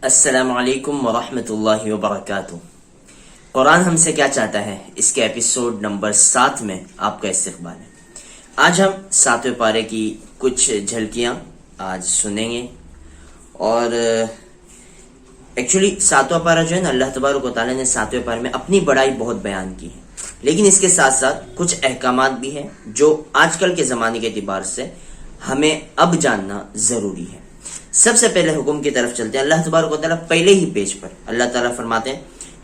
السلام علیکم ورحمۃ اللہ وبرکاتہ۔ قرآن ہم سے کیا چاہتا ہے، اس کے ایپیسوڈ نمبر 7 میں آپ کا استقبال ہے۔ آج ہم 7ویں پارے کی کچھ جھلکیاں آج سنیں گے، اور ایکچولی 7واں پارہ جو ہے نا، اللہ تبارک و تعالیٰ نے 7ویں پارے میں اپنی بڑائی بہت بیان کی ہے، لیکن اس کے ساتھ ساتھ کچھ احکامات بھی ہیں جو آج کل کے زمانے کے اعتبار سے ہمیں اب جاننا ضروری ہے۔ سب سے پہلے حکم کی طرف چلتے ہیں۔ اللہ تبارک و تعالیٰ پہلے ہی پیج پر اللہ تعالیٰ فرماتے ہیں،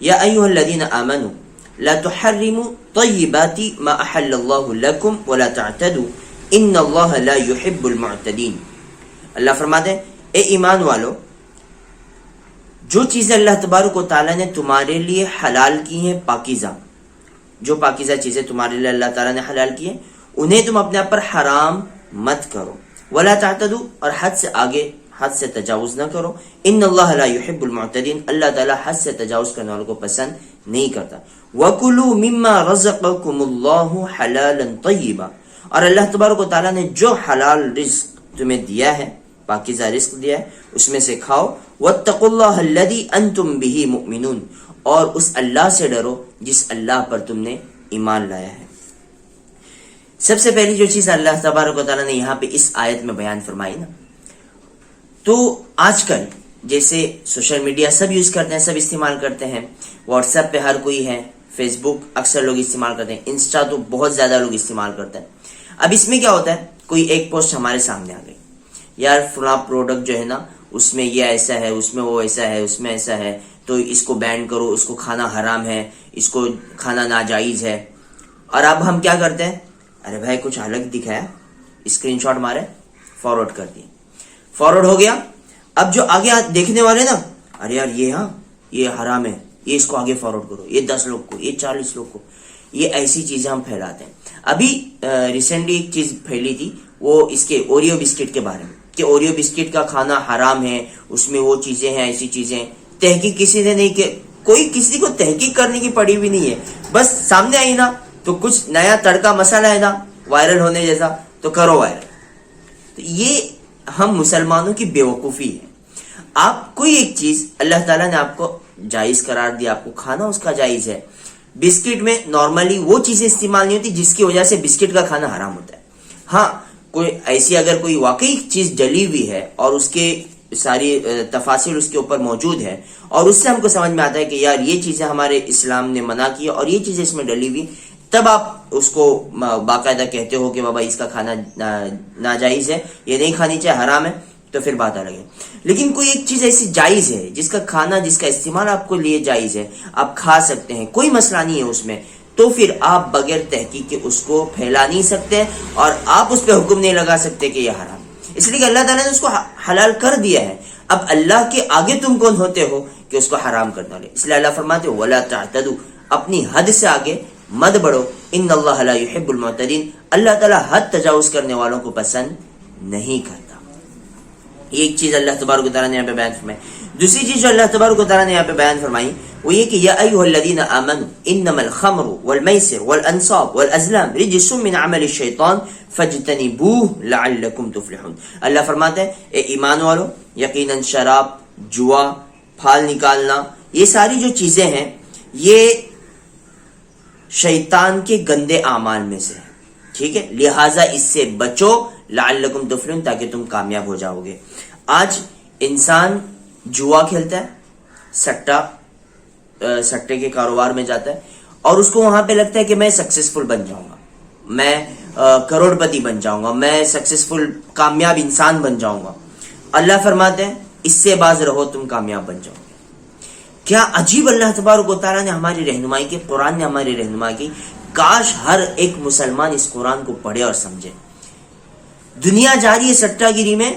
یا ایھا الذین آمنوا لا تحرموا طیبات ما احل اللہ لکم ولا تعتدوا ان اللہ لا يحب المعتدین۔ اللہ فرماتے ہیں، اے ایمان والو، جو چیزیں اللہ تبارک و تعالیٰ نے تمہارے لیے حلال کی ہیں، پاکیزہ، جو پاکیزہ چیزیں تمہارے لیے اللہ تعالیٰ نے حلال کی ہیں، انہیں تم اپنے آپ پر حرام مت کرو، ولا تعتدوا، اور حد سے تجاوز نہ کرو، ان اللہ لا يحب المعتدین، اللہ تعالیٰ حد سے تجاوز کرنے والوں کو پسند نہیں کرتا۔ وَكُلُوا مِمَّا رَزَقَكُمُ اللَّهُ حَلَالًا طَيِّبًا، اور اللہ تبارک و تعالیٰ نے جو حلال رزق تمہیں دیا ہے، پاکیزہ رزق دیا ہے، اس میں سے کھاؤ۔ وَاتَّقُوا اللَّهَ الَّذِي أَنْتُمْ بِهِ مُؤْمِنُونَ، اور اس اللہ سے ڈرو جس اللہ پر تم نے ایمان لایا ہے۔ سب سے پہلی جو چیز اللہ تبارک و تعالیٰ نے یہاں پہ اس آیت میں بیان فرمائی نا، تو آج کل جیسے سوشل میڈیا سب یوز کرتے ہیں، سب استعمال کرتے ہیں، واٹس ایپ پہ ہر کوئی ہے، فیس بک اکثر لوگ استعمال کرتے ہیں، انسٹا تو بہت زیادہ لوگ استعمال کرتے ہیں۔ اب اس میں کیا ہوتا ہے، کوئی ایک پوسٹ ہمارے سامنے آ گئی، یار فلاں پروڈکٹ جو ہے نا، اس میں یہ ایسا ہے، اس میں وہ ایسا ہے، اس میں ایسا ہے، تو اس کو بین کرو، اس کو کھانا حرام ہے، اس کو کھانا ناجائز ہے۔ اور اب ہم کیا کرتے ہیں، ارے بھائی کچھ الگ دکھایا، اسکرین شاٹ مارے، فارورڈ کر دیے، فارورڈ ہو گیا۔ اب جو آگے دیکھنے والے نا، ارے یار یہ حرام ہے، یہ اس کو آگے فارورڈ کرو، یہ 10 لوگ کو، یہ 40 لوگ کو، یہ ایسی چیزیں ہم پھیلاتے ہیں۔ ابھی ریسنٹلی ایک چیز پھیلی تھی، وہ اس کے اوریو بسکٹ کے بارے میں، کہ اوریو بسکٹ کا کھانا حرام ہے، اس میں وہ چیزیں ہیں، ایسی چیزیں۔ تحقیق کسی نے نہیں کہ کوئی کسی کو تحقیق کرنے کی پڑی بھی نہیں ہے، بس سامنے آئی نا تو کچھ نیا تڑکا مسئلہ ہے نا وائرل ہونے جیسا، تو کرو وائرل۔ تو یہ ہم مسلمانوں کی بیوقوفی ہے۔ آپ کوئی ایک چیز اللہ تعالیٰ نے آپ کو جائز قرار دیا، آپ کو کھانا اس کا جائز ہے۔ بسکٹ میں نارملی وہ چیزیں استعمال نہیں ہوتی جس کی وجہ سے بسکٹ کا کھانا حرام ہوتا ہے۔ ہاں، کوئی ایسی اگر کوئی واقعی چیز ڈلی ہوئی ہے اور اس کے ساری تفاصیل اس کے اوپر موجود ہے، اور اس سے ہم کو سمجھ میں آتا ہے کہ یار یہ چیزیں ہمارے اسلام نے منع کی اور یہ چیزیں اس میں ڈلی ہوئی، تب آپ اس کو باقاعدہ کہتے ہو کہ بابا اس کا کھانا ناجائز ہے، یہ نہیں کھانی چاہیے، حرام ہے، تو پھر بات الگ ہے۔ لیکن کوئی ایک چیز ایسی جائز ہے جس کا کھانا، جس کا استعمال آپ کو لیے جائز ہے، آپ کھا سکتے ہیں، کوئی مسئلہ نہیں ہے اس میں، تو پھر آپ بغیر تحقیق کے اس کو پھیلا نہیں سکتے اور آپ اس پہ حکم نہیں لگا سکتے کہ یہ حرام۔ اس لیے کہ اللہ تعالیٰ نے اس کو حلال کر دیا ہے، اب اللہ کے آگے تم کون ہوتے ہو کہ اس کو حرام کرنے والے؟ اس لیے اللہ فرماتے ہو وَلَا تَعْتَدُوا، اپنی حد سے آگے مت بڑھو، ان اللہ لا يحب المعتدین، اللہ تعالیٰ حد تجاوز کرنے والوں کو پسند نہیں کرتا۔ ایک چیز اللہ تبارک و تعالیٰ نے یہاں پہ بیان فرمائی۔ دوسری چیز جو اللہ تبارک و تعالیٰ نے یہاں پہ بیان فرمائی وہ یہ کہ یا ایھا الذین آمنوا انما الخمر والمیسر والانصاب والازلام رجس من عمل الشیطان فاجتنبوہ لعلکم تفلحون۔ اللہ فرماتے ہیں، اے ایمان والو، یقیناً شراب، جوا، پھال نکالنا، یہ ساری جو چیزیں ہیں یہ شیطان کے گندے اعمال میں سے ہے، ٹھیک ہے، لہٰذا اس سے بچو، لعلکم تفلحون، تاکہ تم کامیاب ہو جاؤ گے۔ آج انسان جوا کھیلتا ہے، سٹے کے کاروبار میں جاتا ہے، اور اس کو وہاں پہ لگتا ہے کہ میں سکسیسفل بن جاؤں گا، میں کروڑ پتی بن جاؤں گا، میں سکسیسفل کامیاب انسان بن جاؤں گا۔ اللہ فرماتے ہیں اس سے باز رہو، تم کامیاب بن جاؤ گے۔ کیا عجیب اللہ تبارک و تعالیٰ نے ہماری رہنمائی کی، قرآن نے ہماری رہنمائی کی۔ کاش ہر ایک مسلمان اس قرآن کو پڑھے اور سمجھے۔ دنیا جا رہی ہے سٹا گیری میں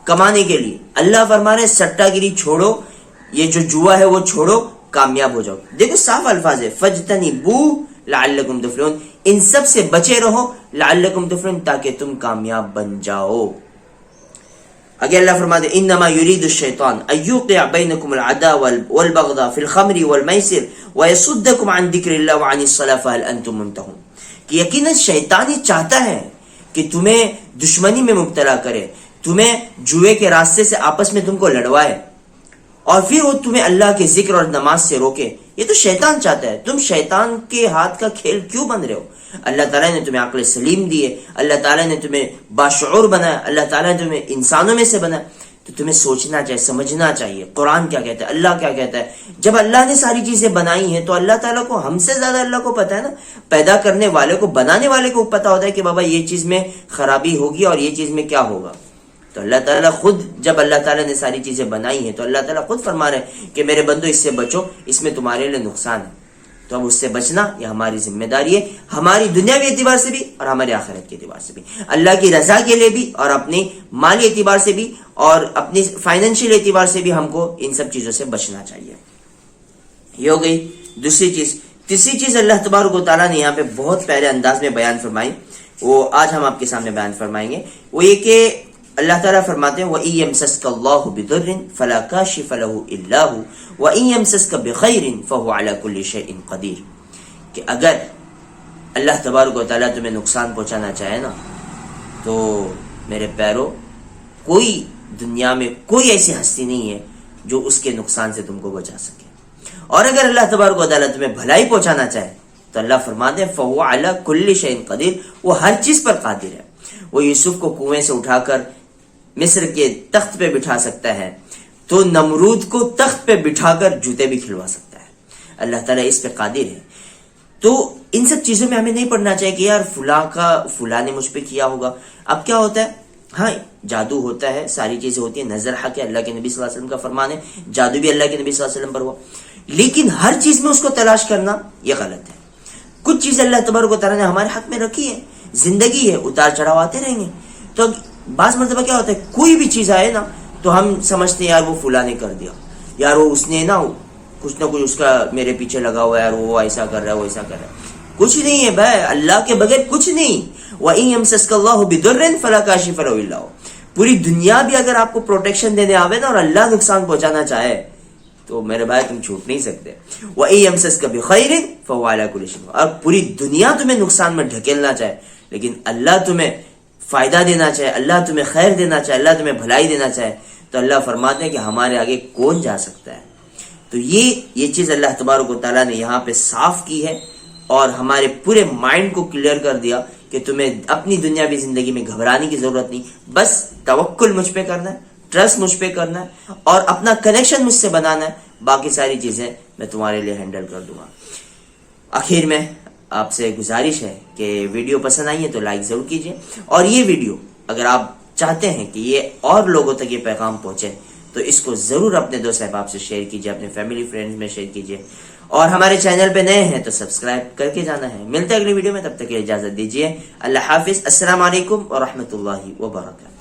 کمانے کے لیے، اللہ فرما رہے سٹا گیری چھوڑو، یہ جو جوا ہے وہ چھوڑو، کامیاب ہو جاؤ۔ دیکھو صاف الفاظ ہے، فَاجْتَنِبُوهُ لَعَلَّكُمْ تُفْلِحُونَ، ان سب سے بچے رہو، لعلکم تفلحون، تاکہ تم کامیاب بن جاؤ۔ اگر اللہ فرماتے انما یرید الشیطان ان یوقع بینکم العداوۃ والبغضاء فی الخمر والمیسر ویصدکم عن ذکر اللہ وعن الصلاۃ فہل انتم منتہون، کہ یقیناً شیطان یہ چاہتا ہے کہ تمہیں دشمنی میں مبتلا کرے، تمہیں جوئے کے راستے سے آپس میں تم کو لڑوائے، اور پھر وہ تمہیں اللہ کے ذکر اور نماز سے روکے. یہ تو شیطان چاہتا ہے. تم شیطان کے ہاتھ کا کھیل کیوں بن رہے ہو؟ اللہ تعالیٰ نے تمہیں عقل سلیم دی ہے, اللہ تعالیٰ نے تمہیں باشعور بنایا, اللہ تعالیٰ نے تمہیں انسانوں میں سے بنایا, تو تمہیں سوچنا چاہیے, سمجھنا چاہیے قرآن کیا کہتا ہے, اللہ کیا کہتا ہے. جب اللہ نے ساری چیزیں بنائی ہیں تو اللہ تعالیٰ کو ہم سے زیادہ اللہ کو پتا ہے نا. پیدا کرنے والے کو, بنانے والے کو پتا ہوتا ہے کہ بابا یہ چیز میں خرابی ہوگی اور یہ چیز میں کیا ہوگا. تو اللہ تعالیٰ خود, جب اللہ تعالیٰ نے ساری چیزیں بنائی ہیں تو اللہ تعالیٰ خود فرما رہے ہیں کہ میرے بندو اس سے بچو, اس میں تمہارے لیے نقصان ہے. تو اب اس سے بچنا یہ ہماری ذمہ داری ہے, ہماری دنیاوی اعتبار سے بھی اور ہمارے آخرت کے اعتبار سے بھی, اللہ کی رضا کے لیے بھی اور اپنے مالی اعتبار سے بھی اور اپنی فائنینشیل اعتبار سے بھی ہم کو ان سب چیزوں سے بچنا چاہیے. یہ ہو گئی دوسری چیز. تیسری چیز اللہ تبارک و تعالیٰ نے یہاں پہ بہت پیارے انداز میں بیان فرمائی, وہ آج ہم آپ کے سامنے بیان فرمائیں گے. وہ یہ کہ اللہ تعالیٰ فرماتے ہیں وَإِن يَمْسَسْكَ اللَّهُ بِضُرٍّ فَلَا كَاشِفَ لَهُ إِلَّا هُوَ وَإِن يَمْسَسْكَ بِخَيْرٍ فَهُوَ عَلَى كُلِّ شَيْءٍ قَدِيرٌ. کہ اگر اللہ تبارک و تعالیٰ تمہیں نقصان پہنچانا چاہے نا تو میرے پیرو, کوئی دنیا میں کوئی ایسی ہستی نہیں ہے جو اس کے نقصان سے تم کو بچا سکے. اور اگر اللہ تبارک و تعالیٰ تمہیں بھلائی پہنچانا چاہے تو اللہ فرماتے ہیں فَهُوَ عَلَى كُلِّ شَيْءٍ قَدِيرٌ, وہ ہر چیز پر قادر ہے. وہ یوسف کو کنویں سے اٹھا کر مصر کے تخت پہ بٹھا سکتا ہے تو نمرود کو تخت پہ بٹھا کر جوتے بھی کھلوا سکتا ہے. اللہ تعالیٰ اس پہ قادر ہے. تو ان سب چیزوں میں ہمیں نہیں پڑھنا چاہیے کہ یار فلاں نے مجھ پہ کیا ہوگا. اب کیا ہوتا ہے, ہاں جادو ہوتا ہے, ساری چیزیں ہوتی ہیں, نظر حق ہے, اللہ کے نبی صلی اللہ علیہ وسلم کا فرمان ہے, جادو بھی اللہ کے نبی صلی اللہ علیہ وسلم پر ہوا, لیکن ہر چیز میں اس کو تلاش کرنا یہ غلط ہے. کچھ چیز اللہ تبارک و تعالیٰ نے ہمارے حق میں رکھی ہے, زندگی ہے, اتار چڑھاؤ آتے رہیں گے. تو بعض مرتبہ کیا ہوتا ہے, کوئی بھی چیز آئے نا تو ہم سمجھتے ہیں یار وہ فلاں نے کر دیا, یار وہ اس نے نا کچھ نہ کچھ اس کا میرے پیچھے لگا ہوا ہے, یار وہ ایسا کر رہا ہے, وہ ایسا کر رہا ہے. کچھ نہیں ہے بھائی, اللہ کے بغیر کچھ نہیں. وَإِن يَمْسَسْكَ اللَّهُ بِضُرٍّ فَلَا كَاشِفَ لَهُ إِلَّا هُوَ. پوری دنیا بھی اگر آپ کو پروٹیکشن دینے آوے نا اور اللہ نقصان پہنچانا چاہے تو میرے بھائی تم چھوٹ نہیں سکتے. وَإِن يَمْسَسْكَ بِخَيْرٍ فَهُوَ عَلَى كُلِّ شَيْءٍ. اور پوری دنیا تمہیں نقصان میں ڈھکیلنا چاہے لیکن اللہ تمہیں فائدہ دینا چاہے, اللہ تمہیں خیر دینا چاہے, اللہ تمہیں بھلائی دینا چاہے, تو اللہ فرماتے ہیں کہ ہمارے آگے کون جا سکتا ہے. تو یہ چیز اللہ تبارک و تعالیٰ نے یہاں پہ صاف کی ہے اور ہمارے پورے مائنڈ کو کلیئر کر دیا کہ تمہیں اپنی دنیاوی زندگی میں گھبرانے کی ضرورت نہیں, بس توکل مجھ پہ کرنا ہے, ٹرسٹ مجھ پہ کرنا ہے اور اپنا کنیکشن مجھ سے بنانا ہے. باقی ساری چیزیں میں تمہارے لیے ہینڈل کر دوں گا. آخر میں آپ سے گزارش ہے کہ ویڈیو پسند آئی ہے تو لائک ضرور کیجیے, اور یہ ویڈیو اگر آپ چاہتے ہیں کہ یہ اور لوگوں تک یہ پیغام پہنچے تو اس کو ضرور اپنے دوست احباب سے شیئر کیجیے, اپنے فیملی فرینڈز میں شیئر کیجیے, اور ہمارے چینل پہ نئے ہیں تو سبسکرائب کر کے جانا ہے. ملتے ہیں اگلی ویڈیو میں, تب تک کے لیے اجازت دیجیے. اللہ حافظ. السلام علیکم ورحمۃ اللہ وبرکاتہ.